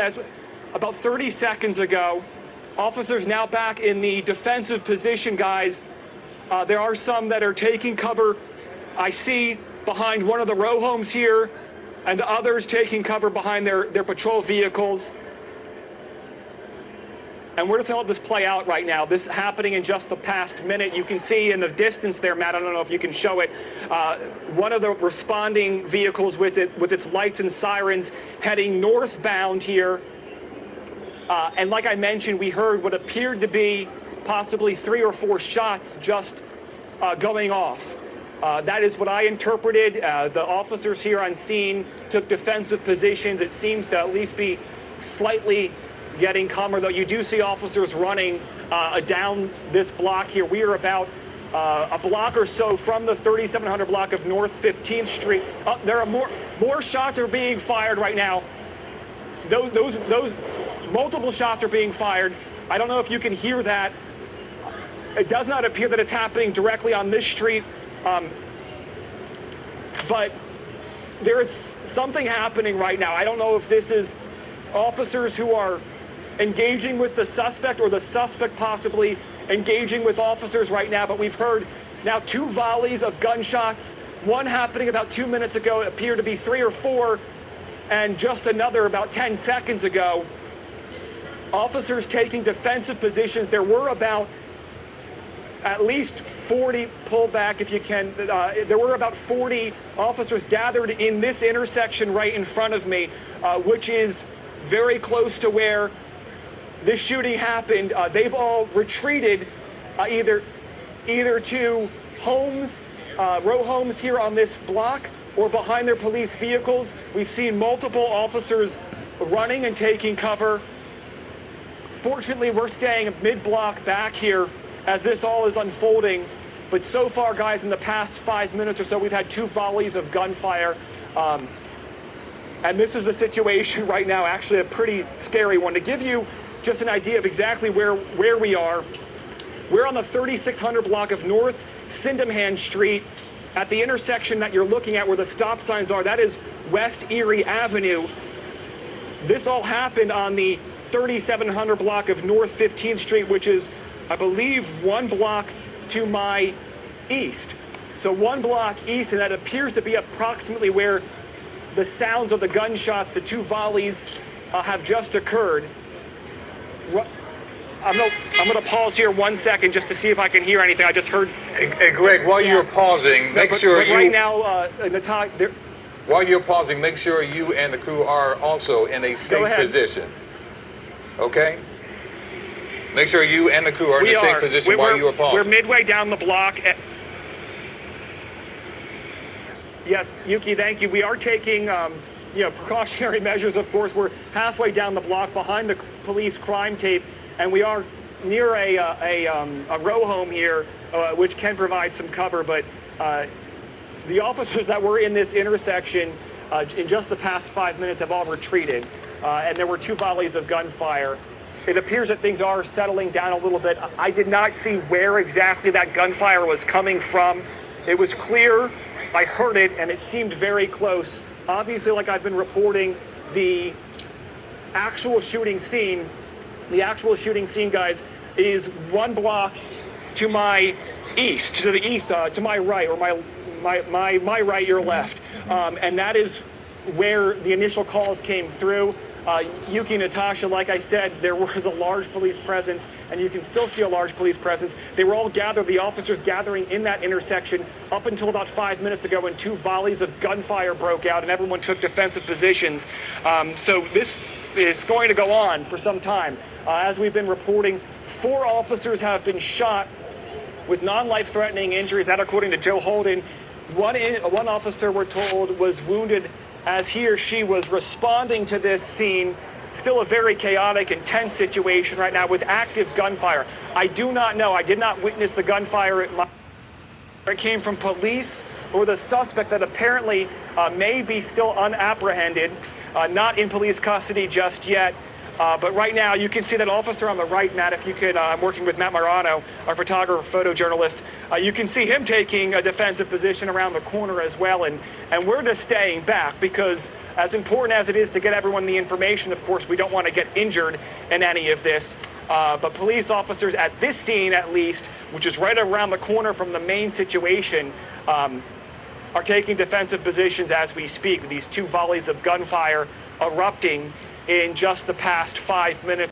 as about 30 seconds ago. Officers now back in the defensive position, guys. There are some that are taking cover. I see behind one of the row homes here, and others taking cover behind their patrol vehicles. And we're just gonna let this play out right now. This happening in just the past minute. You can see in the distance there, Matt, I don't know if you can show it, one of the responding vehicles with its lights and sirens heading northbound here. And like I mentioned, we heard what appeared to be possibly 3 or 4 shots just going off. That is what I interpreted. The officers here on scene took defensive positions. It seems to at least be slightly getting calmer, though you do see officers running down this block here. We are about a block or so from the 3700 block of North 15th Street. There are more shots are being fired right now. Those multiple shots are being fired. I don't know if you can hear that. It does not appear that it's happening directly on this street, but there is something happening right now. I don't know if this is officers who are engaging with the suspect or the suspect possibly engaging with officers right now, but we've heard now 2 volleys of gunshots, one happening about 2 minutes ago, it appeared to be 3 or 4, and just another about 10 seconds ago. Officers taking defensive positions. There were about at least 40, pull back if you can, there were about 40 officers gathered in this intersection right in front of me, which is very close to where this shooting happened. They've all retreated either to homes, row homes here on this block, or behind their police vehicles. We've seen multiple officers running and taking cover. Fortunately, we're staying mid-block back here as this all is unfolding. But so far, guys, in the past 5 minutes or so, we've had 2 volleys of gunfire. And this is the situation right now, actually a pretty scary one. To give you just an idea of exactly where we are, we're on the 3600 block of North Sydenham Street at the intersection that you're looking at where the stop signs are. That is West Erie Avenue. This all happened on the 3700 block of North 15th Street, which is, I believe, 1 block to my east. So 1 block east, and that appears to be approximately where the sounds of the gunshots, the 2 volleys, have just occurred. I'm going to pause here 1 second just to see if I can hear anything. I just heard. Hey Greg, while you're pausing, make sure you. Right now, while you're pausing, make sure you and the crew are also in a safe position. Okay? Make sure you and the crew are in a safe position while you are pausing. We're midway down the block. Yes, Yuki, thank you. We are taking precautionary measures, of course. We're halfway down the block behind the police crime tape, and we are near a row home here, which can provide some cover. But the officers that were in this intersection in just the past 5 minutes have all retreated, and there were 2 volleys of gunfire. It appears that things are settling down a little bit. I did not see where exactly that gunfire was coming from. It was clear, I heard it, and it seemed very close. Obviously, like I've been reporting, the actual shooting scene, guys, is 1 block to my east, to the east, to my right, or my right, your left. And that is where the initial calls came through. Yuki, Natasha, like I said, there was a large police presence, and you can still see a large police presence. They were all gathered, the officers gathering in that intersection up until about 5 minutes ago when 2 volleys of gunfire broke out and everyone took defensive positions. So this is going to go on for some time. As we've been reporting, 4 officers have been shot with non-life-threatening injuries. That, according to Joe Holden. One officer, we're told, was wounded as he or she was responding to this scene. Still a very chaotic and tense situation right now with active gunfire. I do not know. I did not witness the gunfire. It came from police or the suspect that apparently may be still unapprehended, not in police custody just yet. But right now, you can see that officer on the right, Matt, if you could, I'm working with Matt Marano, our photographer, photojournalist. You can see him taking a defensive position around the corner as well. And we're just staying back because as important as it is to get everyone the information, of course, we don't want to get injured in any of this. But police officers at this scene, at least, which is right around the corner from the main situation, are taking defensive positions as we speak, with these 2 volleys of gunfire erupting in just the past 5 minutes.